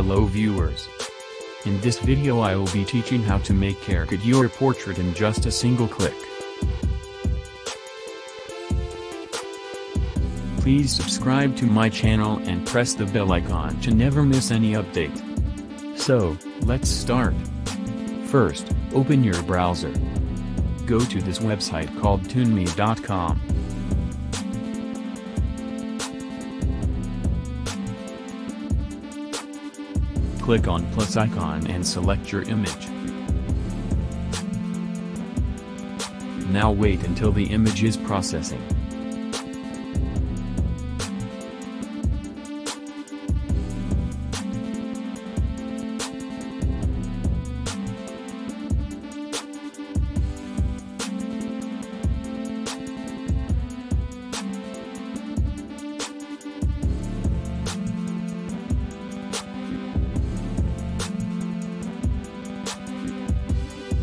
Hello viewers. In this video I will be teaching how to make Caricature portrait in just a single click. Please subscribe to my channel and press the bell icon to never miss any update. So, let's start. First, open your browser. Go to this website called toonme.com. Click on plus icon and select your image. Now wait until the image is processing.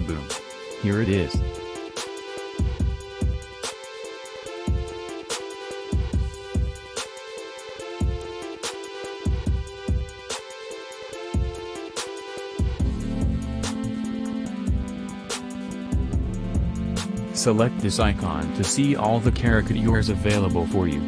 Boom. Here it is. Select this icon to see all the caricatures available for you.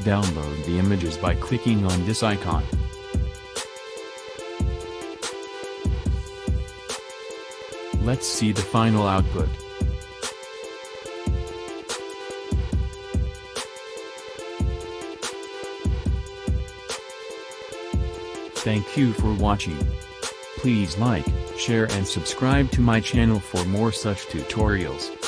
Download the images by clicking on this icon. Let's see the final output. Thank you for watching. Please like, share and subscribe to my channel for more such tutorials.